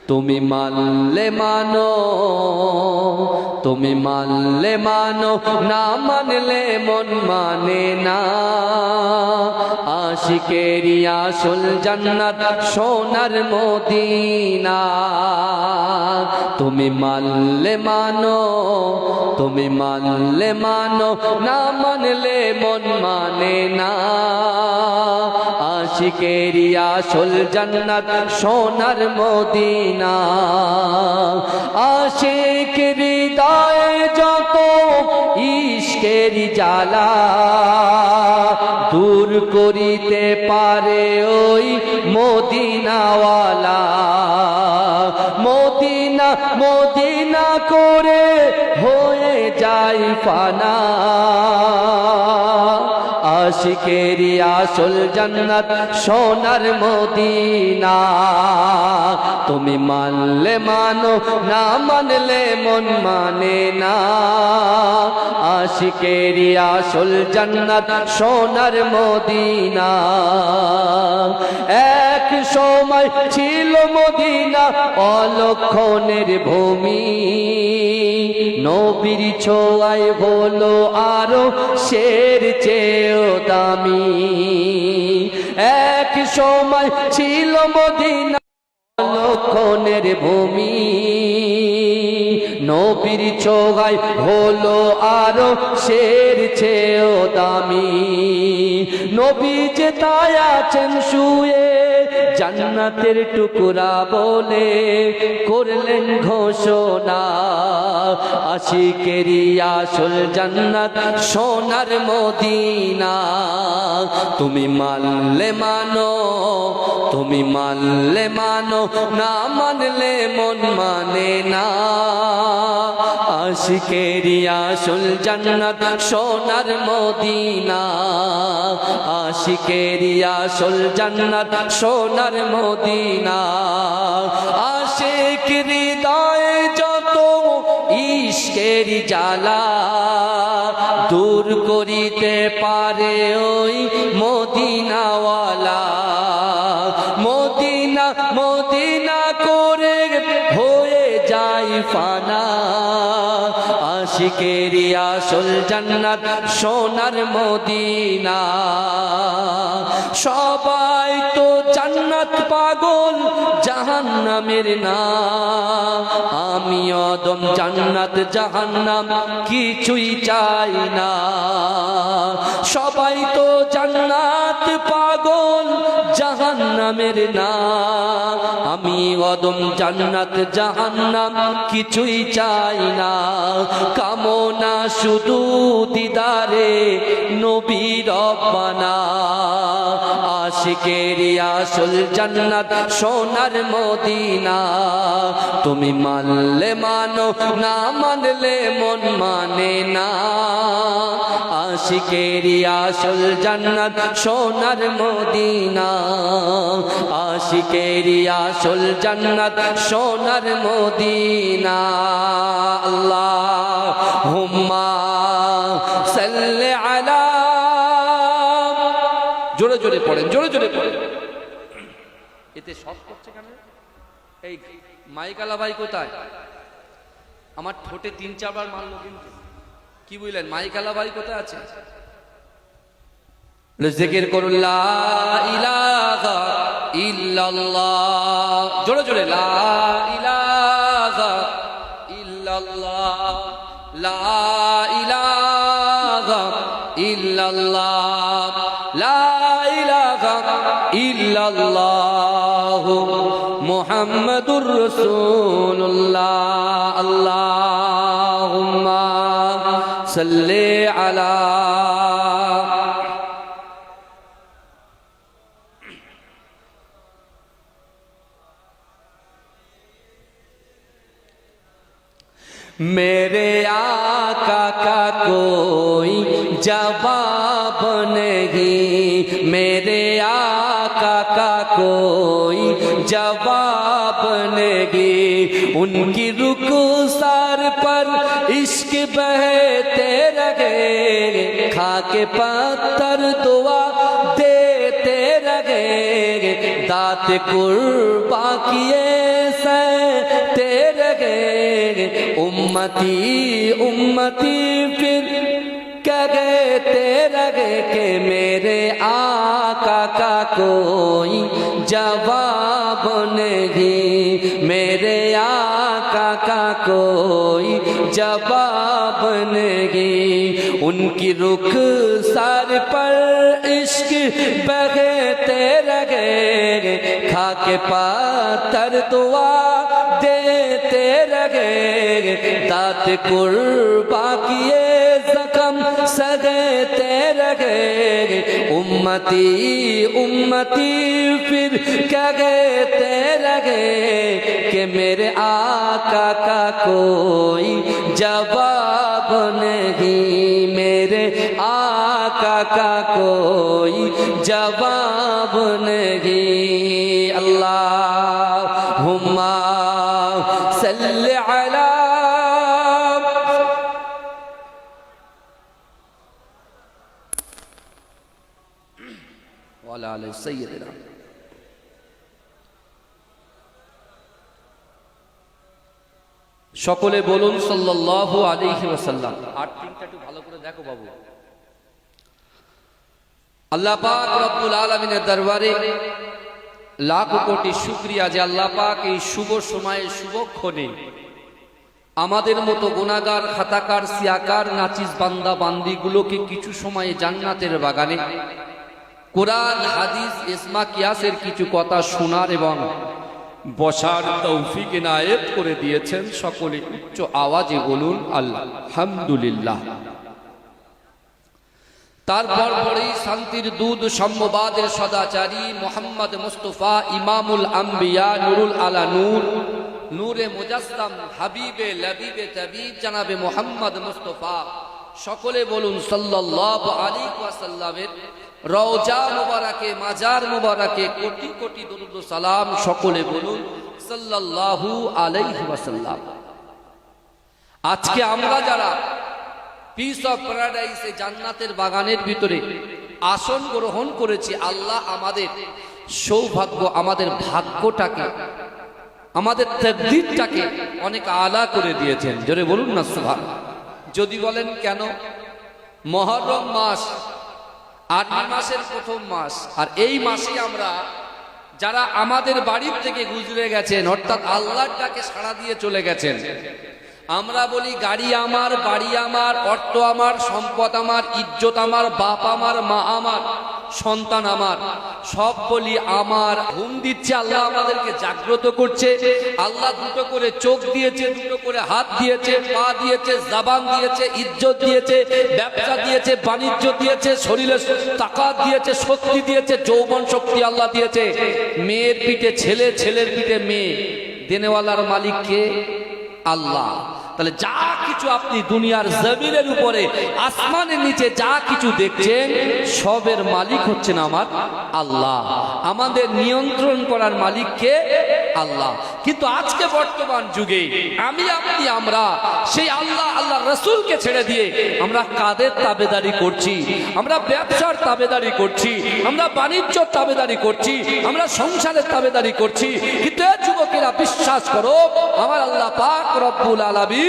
তুমি মানলে মানো, তুমি মানলে মানো, না মানলে মন মানে না। আশিকেরি আসল জান্নাত সোনার মদিনা। তুমি মানলে মানো, তুমি মানলে মানো, না মানলে মন মানে না। আশিকেরি আসল জান্নাত সোনার মদিনা। আশিক হৃদয়ে যত ইশকের জ্বালা দূর করিতে পারে ওই মদিনাওয়ালা। মদিনা মদিনা করে হয়ে যায় ফানা। আশিকেরি আসল জান্নাত সোনার মদিনা। তুমি মানলে মানো, না মানলে মন মানে না। আশিকেরি আসল জান্নাত সোনার মদিনা। এক সময় ছিল মদিনা অলক্ষণের ভূমি। নবীর ছোঁয়ায় হলো আরো শের চেয়েও দামি। এক সময় ছিল মদিনা অলক্ষণের ভূমি। নবীর ছোঁয়ায় হলো আরো শের চেয়েও দামি। নবী যে তাই আছেন শুয়ে জান্নাতের টুকরা বলে করলেন ঘোষণা। আশিকেরি আসল জান্নাত সোনার মদিনা। তুমি মানলে মানো, তুমি মানলে মানো, না মানলে মন মানে না। আশিকেরি আসল জান্নাত সোনার মদিনা। আশিকেরি আসল জান্নাত সোনার মদিনা। আশিক হৃদয়ে যত ইশকের জ্বালা দূর করিতে পারে ওই মদিনাওয়ালা। মদিনা মদিনা করে হয়ে যায় ফানা। আশিকেরি আসল জান্নাত সোনার মদিনা। সবাই তো জান্নাত পাগল জাহান্নামের না। আমি অদম জান্নাত জাহান্নাম কিছুই চাই না। সবাই তো জান্নাত পাগল জাহান্নামের না। আমি অদম জান্নাত জাহান্নাম কিছুই চাই না। কামনা শুধু দিদারে নবী রব্বানা। আশিকেরি আসল জান্নাত সোনার মদিনা। তুমি মানলে মানো, না মানলে মন মানে না। আশিকেরি আসল জান্নাত সোনার মদিনা। আশিকেরি আসল জান্নাত সোনার মদিনা। আল্লাহুম্মা সাল্লি আলা। জোরে জোরে পড়েন, জোরে জোরে পড়েন। এতে শক করছে কেন? এই মাইকালা ভাই কোথায়? আমার ঠোঁটে 3-4 বার মারলো কিন্তু। কি বুঝলেন? মাইকালা ভাই কোথায় আছে? জিকির করুন লা ইলাহা ইল্লাল্লাহ। জোরে জোরে লা ইলাহা ইল্লাল্লাহ, লা ইলাহা ইল্লাল্লাহ, লা ইলাহা ইল্লাল্লাহ মুহাম্মাদুর রাসূলুল্লাহ। আল্লাহুম্মা সাল্লি আলা। मेरे आका का कोई जवाब नहीं, मेरे आका का कोई जवाब नहीं। उनकी रुखसार पर इश्क बहते रहे, खाके पत्थर दुआ देते रहे। दात कुर्बा किए से उम्मती उम्मती फिर क्या कहते रहे कि मेरे आका का कोई जवाब नहीं, मेरे आका का कोई जवाब नहीं। उनकी रुख सर पर इश्क बहते रहे, खा के पातर दुआ देते रहे, दात कुर्बा किए जख्म सगते रहे। उम्मती उम्मती फिर क्या कहते रहे कि मेरे आका का कोई जवाब नहीं, मेरे आका का कोई जवाब नहीं। अल्लाहुम्मा सल्ली अला वाला आले सय्यदना। সকলে বলুন সাল্লাল্লাহু আলাইহি ওয়াসাল্লাম। আর তিনটা একটু ভালো করে দেখো বাবু। আল্লাহ পাক রব্বুল আলামিনের দরবারে লাখ কোটি শুকরিয়া যে আল্লাহ পাক এই শুভ সময়ে শুভক্ষণে আমাদের মতো গুনাহগার খাতাকার সিয়াকার নাচিস বান্দা বান্দিগুলোকে কিছু সময়ে জান্নাতের বাগানে কোরআন হাদিস ইসমা কিয়াসের কিছু কথা শোনার এবং বসার তৌফিক ইনায়েত করে দিয়েছেন। সকলে উচ্চ আওয়াজে বলুন আলহামদুলিল্লাহ। তারপর পরেই শান্তির দূত সম্মবাদের সদাচারী মোহাম্মদ মুস্তাফা ইমামুল আম্বিয়া নুরুল আলা নূর নূরে মুজাসসাম হাবিবে লবিবে তাবিব জনাবে মোহাম্মদ মুস্তাফা সকলে বলুন সাল্লাল্লাহু আলাইহি ওয়াসাল্লামের রওজা মুবারকে মাজার মুবারকে কোটি কোটি দরুদ ও সালাম। সকলে বলুন সাল্লাল্লাহু আলাইহি ওয়াসাল্লাম। আজকে আমরা যারা পিস অফ প্যারাডাইসে জান্নাতের বাগানের ভিতরে আসন গ্রহণ করেছি, আল্লাহ আমাদের সৌভাগ্য, আমাদের ভাগ্যটাকে, আমাদের তাকদীরটাকে অনেক আলা করে দিয়েছেন। জোরে বলুন না সুবহানাল্লাহ। যদি বলেন কেন, মুহররম মাস ৮ মাসের প্রথম মাস, আর এই মাসে আমরা যারা আমাদের বাড়ির থেকে গুজরে গেছেন অর্থাৎ আল্লাহর ডাকে সাড়া দিয়ে চলে গেছেন, আমরা বলি গাড়ি আমার, বাড়ি আমার, অর্থ আমার, সম্পদ আমার, ইজ্জত আমার, বাপ আমার, মা আমার, সন্তান আমার, সব বলি আমার। ঘুম দিচ্ছে আল্লাহ আমাদেরকে জাগ্রত করছে। আল্লাহ দুটো করে চোখ দিয়েছে, দুটো করে হাত দিয়েছে, পা দিয়েছে, জবান দিয়েছে, ইজ্জত দিয়েছে, ব্যবসা দিয়েছে, বাণিজ্য দিয়েছে, শরীরে তাকাত দিয়েছে, শক্তি দিয়েছে, যৌবন শক্তি আল্লাহ দিয়েছে। মেয়ের পিঠে ছেলে, ছেলের পিঠে মেয়ে, দেনেওয়ালার মালিক কে? আল্লাহ। তাহলে যা কিছু আপনি দুনিয়ার জমিনের উপরে আসমানের নিচে যা কিছু দেখছেন সবের মালিক হচ্ছেন আমার আল্লাহ। আমাদের নিয়ন্ত্রণ করার মালিক কে? আল্লাহ। কিন্তু আজকে বর্তমান যুগে আমি আপনি আমরা সেই আল্লাহ আল্লাহ রাসূলকে ছেড়ে দিয়ে আমরা কাদের তাবেদারি করছি? আমরা ব্যবসার তাবেদারি করছি, আমরা বাণিজ্যর তাবেদারি করছি, আমরা সংসারের তাবেদারি করছি। কিন্তু যুবকেরা বিশ্বাস করো, আমার আল্লাহ পাক রব্বুল আলামিন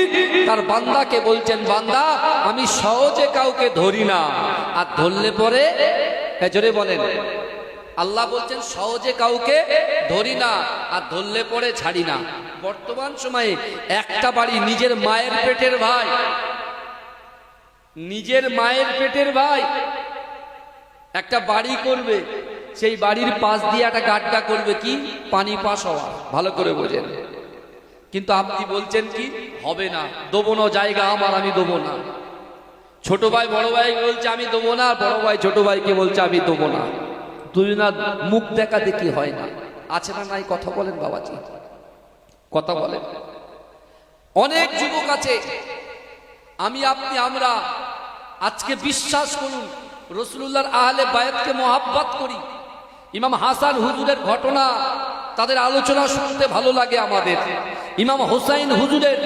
তার বান্দাকে বলছেন, বান্দা আমি সহজে কাউকে ধরি না, আর ধরলে পরে জোরে বলেন, আল্লাহ বলছেন সহজে কাউকে ধরি না, আর ধরলে পরে ছাড়ি না। বর্তমান সময়ে একটা বাড়ি নিজের মায়ের পেটের ভাই, নিজের মায়ের পেটের ভাই একটা বাড়ি করবে, সেই বাড়ির পাশ দিয়ে একটা গাড্ডা করবে, কি পানি পাস হওয়া, ভালো করে বোঝেন। কিন্তু আপনি বলছেন কি হবে না, দেবো না, জায়গা আমার, আমি দেবো না। ছোট ভাই বড় ভাই বলছে আমি দেবো না, বড় ভাই ছোট ভাইকে বলছে আমি দেবো না। দুজনার মুখ দেখা দেখি হয় না, আছে না নাই? কথা বলেন বাবাজি, কথা বলেন। অনেক যুবক আছে, আমি আপনি আমরা আজকে বিশ্বাস করুন রাসূলুল্লাহর আহলে বায়াতকে মহব্বত করি। ইমাম হাসান হুজুরের ঘটনা, তাদের আলোচনা শুনতে ভালো লাগে আমাদের। ইমাম হোসাইন হুজুরের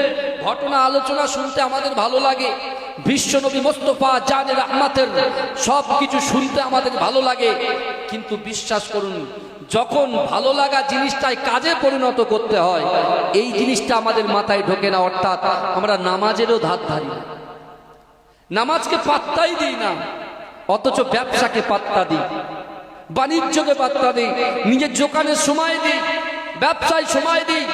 ঘটনা আলোচনা শুনতে আমাদের ভালো লাগে। বিশ্বনবী মুস্তাফা জানে রহমতের সব কিছু শুনতে আমাদের ভালো লাগে। কিন্তু বিশ্বাস করুন, যখন ভালো লাগা জিনিসটাই কাজে পরিণত করতে হয়, এই জিনিসটা আমাদের মাথায় ঢোকে না। অর্থাৎ আমরা নামাজেরও ধার ধারি না, নামাজকে পাত্তাই দিই না, অথচ ব্যবসাকে পাত্তা দিই, বাণিজ্যকে পাত্তা দিই, নিজের দোকানের সময় দিই, ব্যবসায় সময় দিই,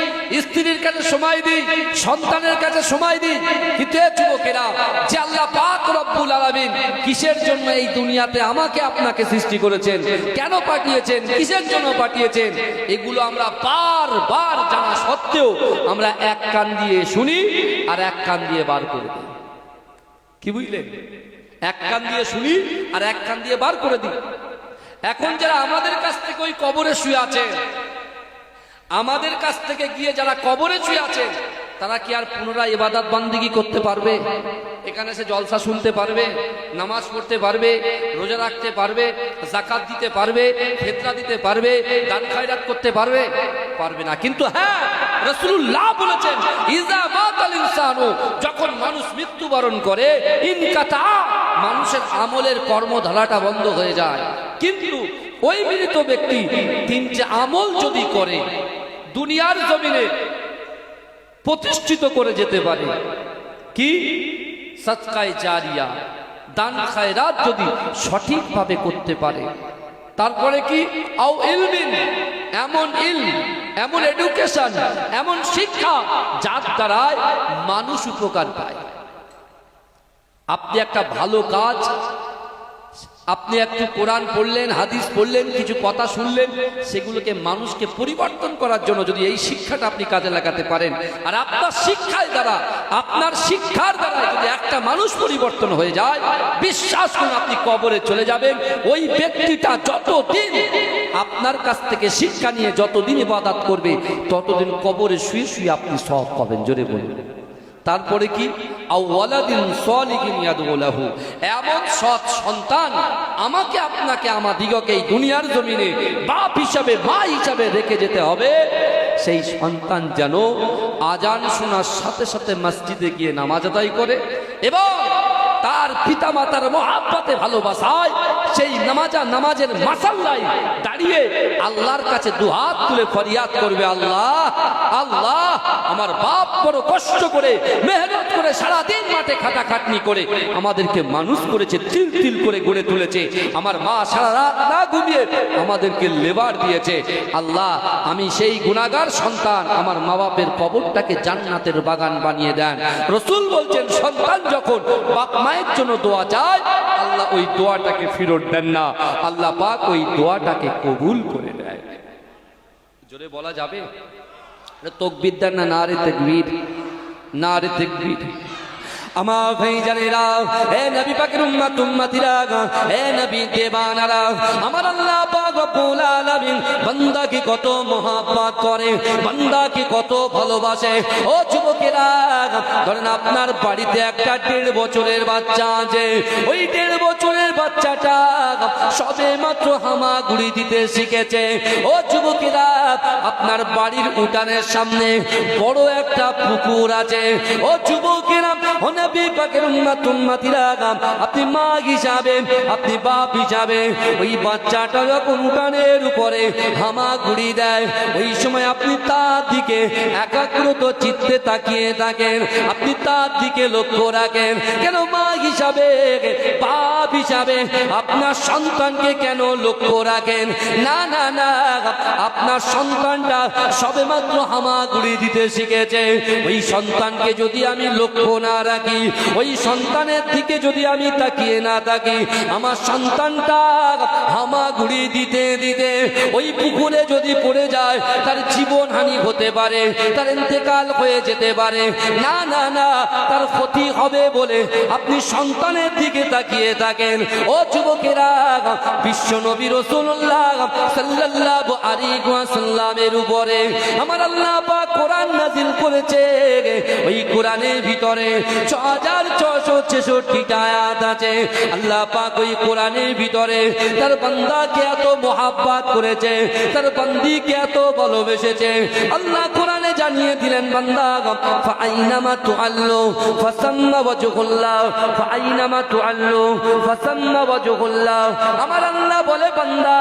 স্ত্রীর কাছে সময় দিই, সন্তানের কাছে সময় দিই। কিন্তু এ যুবকেরা, যে আল্লাহ পাক রব্বুল আলামিন কিসের জন্য এই দুনিয়াতে আমাকে আপনাকে সৃষ্টি করেছেন, কেন পাঠিয়েছেন, কিসের জন্য পাঠিয়েছেন, এগুলো আমরা বারবার জানা সত্ত্বেও আমরা এক কান দিয়ে শুনি আর এক কান দিয়ে বার করে দিই। কি বুঝলেন? এক কান দিয়ে শুনি আর এক কান দিয়ে বার করে দিই। এখন যারা আমাদের কাছ থেকে ওই কবরে শুয়ে আছে, আমাদের কাছ থেকে গিয়ে যারা কবরে শুয়ে আছে, তারা কি আর পুনরায় ইবাদত বান্দিগি করতে পারবে? এখানে এসে জলসা শুনতে পারবে, নামাজ পড়তে পারবে, রোজা রাখতে পারবে, যাকাত দিতে পারবে, ফিতরা দিতে পারবে, দান খয়রাত করতে পারবে? পারবে না। কিন্তু হ্যাঁ, রাসূলুল্লাহ বলেছেন, ইজা মাতাল ইনসানু, যখন মানুষ মৃত্যুবরণ করে, ইনকাতা, মানুষের আমলের কর্মধারাটা বন্ধ হয়ে যায়। কিন্তু ওই মৃত ব্যক্তি তিনটে আমল যদি করে, দুনিয়ার জমিনে প্রতিষ্ঠিত করে যেতে পারে। কি? সদকায়ে জারিয়া, দান খায়রাত যদি সঠিকভাবে করতে পারে। তারপরে কি? আও ইলমিন, এমন ইলম, এমন এডুকেশন, এমন শিক্ষা যার দ্বারায় মানুষ উপকার পায়। আপনি একটা ভালো কাজ, আপনি একটু কোরআন পড়লেন, হাদিস পড়লেন, কিছু কথা শুনলেন, সেগুলোকে মানুষকে পরিবর্তন করার জন্য যদি এই শিক্ষাটা আপনি কাজে লাগাতে পারেন, আর আপনার শিক্ষার দ্বারা, আপনার শিক্ষার দ্বারা যদি একটা মানুষ পরিবর্তন হয়ে যায়, বিশ্বাস করুন আপনি কবরে চলে যাবেন। ওই ব্যক্তিটা যতদিন আপনার কাছ থেকে শিক্ষা নিয়ে যতদিন ইবাদত করবে, ততদিন কবরে শুয়ে শুয়ে আপনি সওয়াব পাবেন। জোরে বলুন। তারপরে কি? আও ওয়ালাদিন সালিহিন ইয়াদউ লাহু, এমন সৎ সন্তান আমাকে আপনাকে আমাদিগকে এই দুনিয়ার জমিনে বাপ হিসাবে, মা হিসাবে রেখে যেতে হবে। সেই সন্তান যেন আজান শোনার সাথে সাথে মসজিদে গিয়ে নামাজ আদায় করে এবং তার পিতা মাতার মহাব্বতে ভালোবাসায় সেই নামাজের মাসাল্লায় দাঁড়িয়ে আল্লাহর কাছে দুহাত তুলে ফরিয়াদ করবে, আল্লাহ, আল্লাহ, আমার বাপ বড় কষ্ট করে, মেহনত করে, সারাদিন মাঠে খাটাখাটনি করে আমাদেরকে মানুষ করেছে, তিল তিল করে গড়ে তুলেছে। আমার মা সারা রাত না ঘুমিয়ে আমাদেরকে লেবার দিয়েছে। আল্লাহ, আমি সেই গুনাহগার সন্তান, আমার মা বাপের কবরটাকে জান্নাতের বাগান বানিয়ে দেন। রাসূল বলছেন, সন্তান যখন বাপ মায়ের জন্য দোয়া চায়, আল্লাহ ওই দোয়াটাকে ফেরত দেন না, আল্লাহ পাক ওই দোয়াটাকে কবুল করে দেয়। জোরে বলা যাবে? তাকবীর দেন না? নারে তাকবীর, নারে তাকবীর। আমার ভাইজানেরা, হে নবী পাকের উম্মত উম্মতিরা, হে নবী দেবানারা, আমার আল্লাহ পাক রব্বুল আলামিন বান্দাকে কত মহব্বত করে, বান্দাকে কত ভালোবাসে। ও যুবকেরা, ধরেন আপনার বাড়িতে একটা 1.5 বছরের বাচ্চা আছে, ওই 1.5 বছরের বাচ্চাটা সবে মাত্র হামাগুড়ি দিতে শিখেছে। ও যুবকেরা, আপনার বাড়ির উঠানের সামনে বড় একটা পুকুর আছে। ও যুবকেরা, নবী পাকের উম্মত উম্মতিরা, আপনি মা হিসাবে, আপনি বাপ হিসাবে, ওই বাচ্চাটা যখন উঠানের উপরে হামাগুড়ি দেয়, ওই সময় আপনি তার দিকে একাগ্রত চিত্তে তাকিয়ে থাকেন, আপনি তার দিকে লক্ষ্য রাখেন। কেন? মা হিসাবে, বাপ হিসাবে আপনার সন্তানকে কেন লক্ষ্য রাখেন? না না না, আপনার সন্তানটা সবে মাত্র হামাগুড়ি দিতে শিখেছে। ওই সন্তানকে যদি আমি লক্ষ্য না রাখি, ওই সন্তানের দিকে যদি আমি তাকিয়ে না থাকি, আমার সন্তানটা হামাগুড়ি দিতে দিতে ওই পুকুরে যদি পড়ে যায়, তার জীবনহানি হতে পারে, তার ইন্তেকাল হয়ে যেতে পারে। না না না, তার ক্ষতি হবে বলে আপনি সন্তানের দিকে তাকিয়ে থাকেন। ও যুবকেরা, বিশ্ব নবী রাসূলুল্লাহ সাল্লাল্লাহু আলাইহি ওয়াসাল্লামের উপরে আমার আল্লাহ পাক কোরআন নাযিল করেছে। ওই কোরআনের ভিতরে 6666টা আয়াত আছে। আল্লাহ পাক ওই কোরআনের ভিতরে তার বান্দাকে এত মহব্বত করেছে, তার বান্দিকে এত ভালোবেসেছে। আল্লাহ কোরআনে জানিয়ে দিলেন, বান্দা, ফাআইনামা তুআল্লু ফাসাম্মা ওয়াজহুল্লাহ, ফাআইনামা তুআল্লু ফাসাম্মা সাম্মা ওয়াজহুল্লাহ। আমার আল্লাহ বলে বান্দা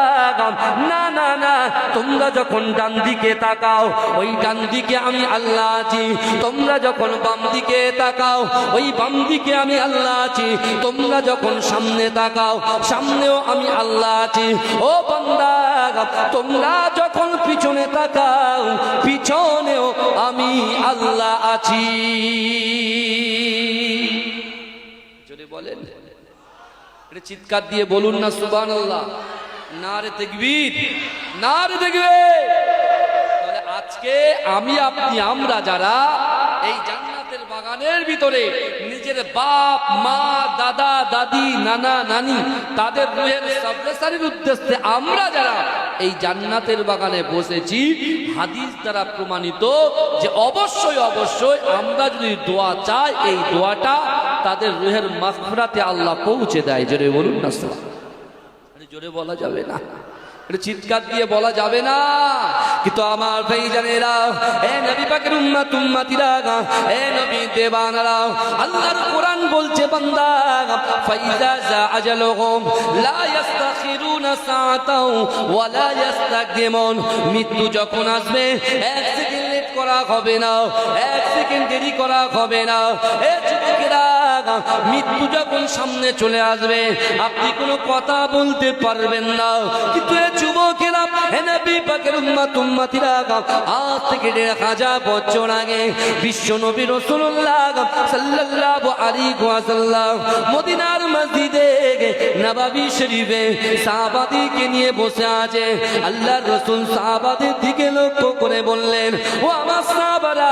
না না না, তোমরা যখন ডান দিকে তাকাও ওই ডান দিকে আমি আল্লাহ আছি, তোমরা যখন বাম দিকে তাকাও ওই বাম দিকে আমি আল্লাহ আছি, তোমরা যখন সামনে তাকাও সামনেও আমি আল্লাহ আছি। ও বান্দা তোমরা যখন পিছনে তাকাও পিছনেও আমি আল্লাহ আছি। জোরে বলেন, এটা চিৎকার দিয়ে বলুন না সুবহানাল্লাহ। নারে তাকবীর, নারে তাকবীর। তাহলে আজকে আমি আপনি আমরা যারা এই জান্নাতের বাগানের ভিতরে নিজের বাপ মা দাদা দাদি নানা নানি তাদের রুহের সাবরেসারির উদ্দেশ্যে আমরা যারা এই জান্নাতের বাগানে বসেছি, হাদিস দ্বারা প্রমাণিত যে অবশ্যই অবশ্যই আমরা যদি দোয়া চাই এই দোয়াটা তাদের রুহের মাগফিরাতে আল্লাহ পৌঁছে দেয়। জোরে বলুন না সুবহানাল্লাহ। জোরে বলা যাবে না, এটা চিৎকার দিয়ে বলা যাবে না। কিন্তু আমার ভাইজানেরা, এ নবী পাকের উম্মত উম্মতিরা, এ নবী দেবানারা, আল্লাহর কোরআন বলছে বান্দা ফাইজা জা আজালুহুম লা ইস্তাখিরুনা সাআতাও ওয়া লা ইস্তাকদিমুন। মৃত্যু যখন আসবে এক সেকেন্ড লেট করা হবে না, এক সেকেন্ড দেরি করা হবে না। এ যুবকেরা, মৃত্যু যখন সামনে চলে আসবে আপনি কোনো কথা বলতে পারবেন না। কিন্তু যুবকেরা, হে নবী পাকের উম্মত উম্মতিরা, আজ থেকে ১৫০০ বছর আগে বিশ্ব নবী রাসূলুল্লাহ সাল্লাল্লাহু আলাইহি ওয়াসাল্লাম মদিনার মসজিদে নববী শরীফে সাহাবাদেরকে নিয়ে বসে আছে। আল্লাহর রাসূল সাহাবাদের দিকে লক্ষ্য করে বললেন, ও আমার সাহাবারা,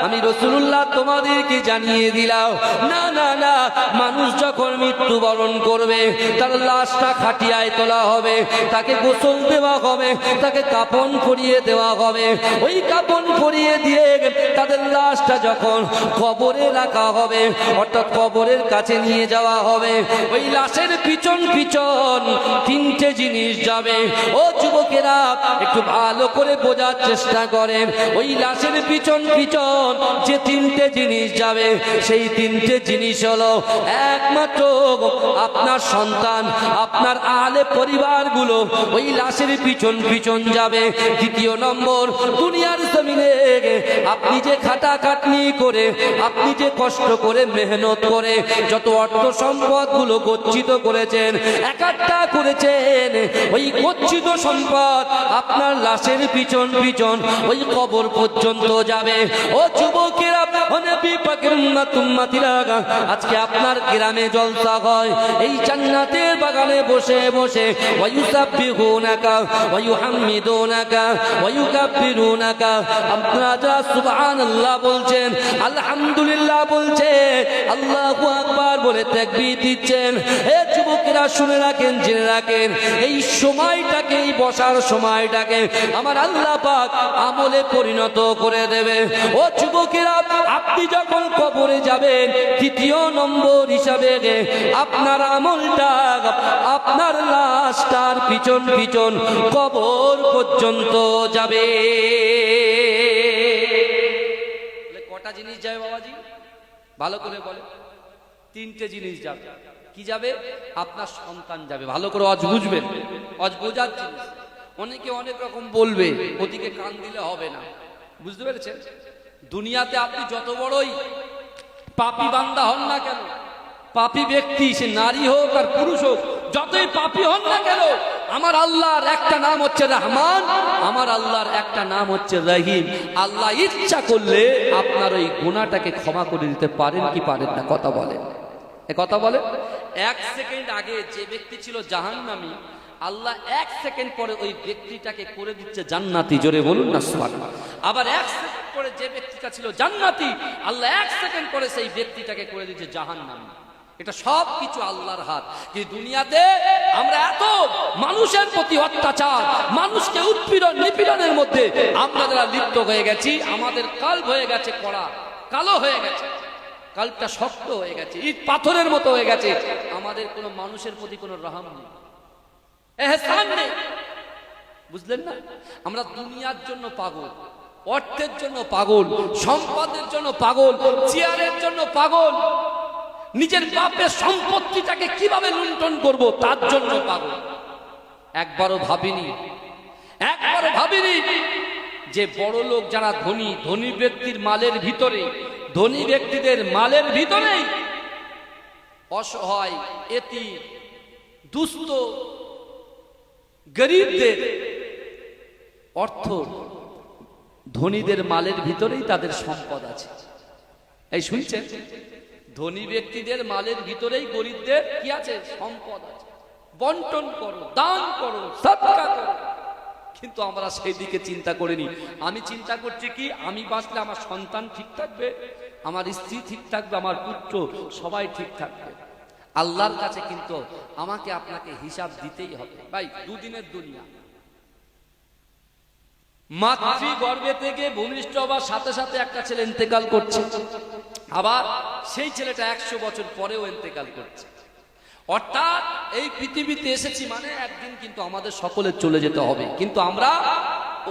আমি রাসূলুল্লাহ তোমাদেরকে জানিয়ে দিলাম, না না না, মানুষ যখন মৃত্যুবরণ করবে তার লাশটা খাটিয়ায় তোলা হবে, তাকে গোসল দেওয়া হবে, তাকে কাফন পরিয়ে দেওয়া হবে। ওই কাফন পরিয়ে দিয়ে তাদের লাশটা যখন কবরে রাখা হবে, অর্থাৎ কবরের কাছে নিয়ে যাওয়া হবে, ওই লাশের পিছন পিছন তিনটে জিনিস যাবে। ও যুবকেরা, একটু ভালো করে বোঝার চেষ্টা করেন। ওই লাশের পিছন পিছন যে তিনটে জিনিস যাবে সেই তিনটে জিনিস হলো, একমাত্র আপনার সন্তান, আপনার আহলে পরিবারগুলো ওই লাশের পিছন পিছন যাবে। দ্বিতীয় নম্বর, দুনিয়ার জমিনে আপনি যে খাটাখাটনি করে, আপনি যে কষ্ট করে মেহনত করে যত অর্থ সম্পদ গুলো গচ্ছিত করেছেন, একাট্টা করেছেন, ওই গচ্ছিত সম্পদ আপনার লাশের পিছন পিছন ওই কবর পর্যন্ত যাবে। ও যুবকেরা, ও নবী পাকের উম্মত উম্মতিরা, আজকে আপনার গ্রামে জলসা হয়, এই জান্নাতের বাগানে বসে বসে ওয়ায়ুসাব্বিহুনাকা ওয়ায়ুহাম্মিদুনাকা ওয়ায়ুকাব্বিরুনাকা, আপনারা যারা সুবহানাল্লাহ বলছেন, আলহামদুলিল্লাহ বলছেন, আল্লাহু আকবার বলে তাকবীর দিচ্ছেন। এ যুবকেরা শুনে রাখেন, জেনে রাখেন, এই সময়টাকে, এই বসার সময়টাকে আমার আল্লাহ পাক আমলে পরিণত করে দেবে। ও যুবকেরা, আপনি যখন কবরে যাবেন তৃতীয় নম্বর হিসাবে আপনার আমলটা আপনার লাশটার পিছন পিছন কবর পর্যন্ত যাবে। কটা জিনিস যাবে বাবাজি? ভালো করে বলে। তিনটে জিনিস যাবে। কি যাবে? আপনার সন্তান যাবে। ভালো করে আজ বুঝবেন, আজ বোঝার জিনিস। অনেকে অনেক রকম বলবে, ওদিকে কান দিলে হবে না। বুঝতে পেরেছেন? দুনিয়াতে আপনি যত বড়ই পাপী বান্দা হন না কেন, পাপী ব্যক্তি, সে নারী হোক আর পুরুষ হোক, যতই পাপী হন না কেন, আমার আল্লাহর একটা নাম হচ্ছে রহমান, আমার আল্লাহর একটা নাম হচ্ছে রহিম। আল্লাহ ইচ্ছা করলে আপনার ওই গুনাহটাকে ক্ষমা করে দিতে পারেন কি পারেন না? কথা বলেন, এ কথা বলেন। এক সেকেন্ড আগে যে ব্যক্তি ছিল জাহান্নামী, আল্লাহ এক সেকেন্ড পরে ওই ব্যক্তিটাকে করে দিচ্ছে জান্নাতি। জোরে বলুন না সুবহানাল্লাহ। আবার এক সেকেন্ড পরে যে ব্যক্তিটা ছিল জান্নাতি, আল্লাহ এক সেকেন্ড পরে সেই ব্যক্তিটাকে করে দিচ্ছে জাহান্নামী। এটা সব কিছু আল্লাহর হাত। কিন্তু দুনিয়াতে আমরা এত মানুষের প্রতি অত্যাচার, মানুষকে উৎপীড়ন নিপীড়নের মধ্যে আমরা যারা লিপ্ত হয়ে গেছি, আমাদের কাল্ব হয়ে গেছে কড়া, কালো হয়ে গেছে, কাল্বটা শক্ত হয়ে গেছে, ইট পাথরের মতো হয়ে গেছে। আমাদের কোনো মানুষের প্রতি কোনো রহম নেই, এহসান নেই। বুঝলেন না? আমরা দুনিয়ার জন্য পাগল, অর্থের জন্য পাগল, সম্পদের জন্য পাগল, চেয়ারের জন্য পাগল। নিজের বাপের সম্পত্তিটাকে কিভাবে লুণ্ঠন করব তার জন্য পাগল। একবারও ভাবিনি যে বড় লোক যারা ধনী, ধনী ব্যক্তির মালের ভিতরে, ধনী ব্যক্তিদের মালের ভিতরেই অসহায়, এতিম, দুস্থ, গরিবদের অর্থ, ধনীদের মালের ভিতরেই তাদের সম্পদ আছে। এই শুনছেন, ধনী ব্যক্তিদের মালের ভিতরেই গরিবদের কি আছে? সম্পদ আছে। বন্টন করো, দান করো, সদকা করো। কিন্তু আমরা সেই দিকে চিন্তা করিনি। আমি চিন্তা করছি কি, আমি বাঁচলে আমার সন্তান ঠিক থাকবে, আমার স্ত্রী ঠিক থাকবে, আমার পুত্র সবাই ঠিক থাকবে। আল্লাহর কাছে কিন্তু আমাকে আপনাকে হিসাব দিতেই হবে। ভাই, দুদিনের দুনিয়া। মাতৃ গর্ভে থেকে ভূমিষ্ঠ হবার সাথে সাথে একটা ছেলে ইন্তেকাল করছে, আবার সেই ছেলেটা 100 বছর পরেও ইন্তেকাল করছে। অর্থাৎ এই পৃথিবীতে এসেছি মানে একদিন কিন্তু আমাদের সকলের চলে যেতে হবে। কিন্তু আমরা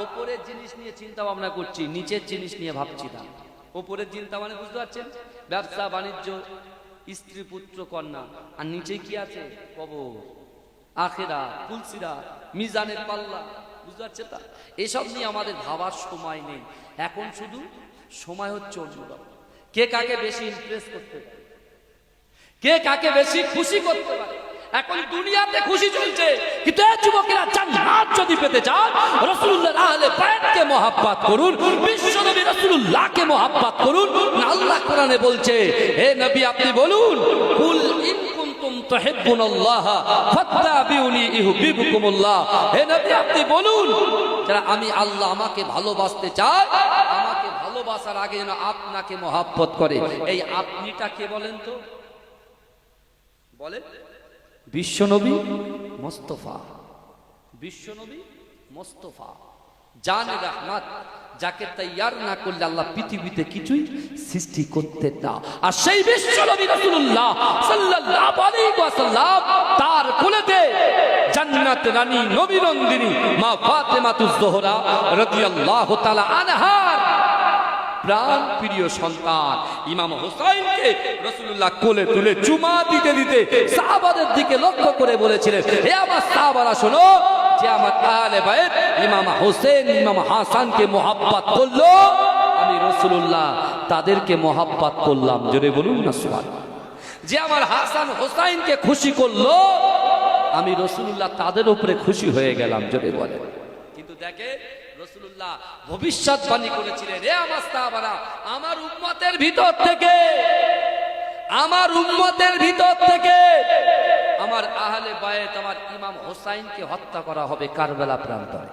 ওপরের জিনিস নিয়ে চিন্তা ভাবনা করছি, নিচের জিনিস নিয়ে ভাবছি না। ওপরের চিন্তা মানে বুঝতে পারছেন, ব্যবসা বাণিজ্য, স্ত্রী পুত্র কন্যা, আর নিচে কি আছে? কবর, আখিরাত, ফুলসিরাত, মিজানের পাল্লা। বুঝতে পারছেন? তা এসব নিয়ে আমাদের ভাবার সময় নেই। এখন শুধু সময় হচ্ছে অন্যরকম। কে কাকে বেশি ইমপ্রেস করতে পারে, কে কাকে বেশি খুশি করতে পারে। এখন দুনিয়াতে খুশি চলছে, কিন্তু এই যুবকেরা জান্নাত যদি পেতে চান, রাসূলুল্লাহর আহলে বাইতকে মহব্বত করুন, বিশ্বনবী রাসূলুল্লাহকে মহব্বত করুন। আল্লাহ কোরআনে বলছে, হে নবী আপনি বলুন, কুল ইন কুনতুম তুহিব্বুনাল্লাহ ফাত্তাবিউনি ইউহিব্বুকুমুল্লাহ। হে নবী আপনি বলুন, যারা আমি আল্লাহ আমাকে ভালোবাসতে চায়, আমাকে ভালোবাসার আগে যেন আপনাকে মহব্বত করে। এই আপনিটা কে বলেন তো? বলে বিশ্বনবী মুস্তাফা। বিশ্বনবী মুস্তাফা জানে রহমত, যাকে তৈয়ার না করলে আল্লাহ পৃথিবীতে কিছুই সৃষ্টি করতে না। আর সেই বিশ্বনবী রাসূলুল্লাহ সাল্লাল্লাহু আলাইহি ওয়াসাল্লাম, তার কোলেতে জান্নাত রানী নবী নন্দিনী মা ফাতেমাতুজ জোহরা রাদিয়াল্লাহু তাআলা আনহার প্রাণ প্রিয় সন্তান ইমাম হুসাইনকে রাসূলুল্লাহ কোলে তুলে চুমা দিতে দিতে সাহাবাদের দিকে লক্ষ্য করে বলেছিলেন, হে আমার সাহাবারা শোনো, যে আমার আহলে বাইত ইমাম হোসেন, ইমাম হাসানকে মহব্বত করলো, আমি রাসূলুল্লাহ তাদেরকে মহব্বত করলাম। জোরে বলুন না সুবহানাল্লাহ। যে আমার হাসান হোসাইনকে খুশি করলো, আমি রাসূলুল্লাহ তাদের উপরে খুশি হয়ে গেলাম। জোরে বলেন। কিন্তু দেখে রাসূলুল্লাহ ভবিষ্যৎবাণী করেছিলেন, হে আমার সাহাবারা, আমার উম্মতের ভিতর থেকে, আমার উম্মতের ভিতর থেকে আমার আহলে বাইত, আমার ইমাম হোসাইনকে হত্যা করা হবে কারবালা প্রান্তরে।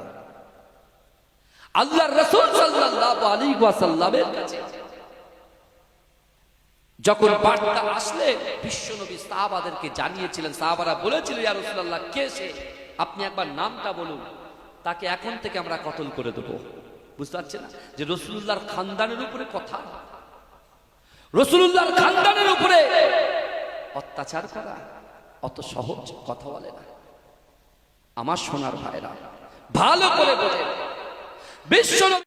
আল্লাহর রাসূল সাল্লাল্লাহু আলাইহি ওয়াসাল্লামের কাছে যখন বার্তা আসলে বিশ্বনবী সাহাবাদেরকে জানিয়েছিলেন। সাহাবারা বলেছিলেন, ইয়া রাসূলুল্লাহ, কে সে? আপনি একবার নামটা বলুন, তাকে এখন থেকে আমরা কতল করে দেবো। বুঝতে পারছেন না যে রাসূলুল্লাহর খানদানের উপরে কথা, রাসূলুল্লাহর খানদানের উপরে অত্যাচার করা অত সহজ কথা বলে না। আমার সোনার ভাইরা ভালো করে বোঝেন, বিশ্বনবী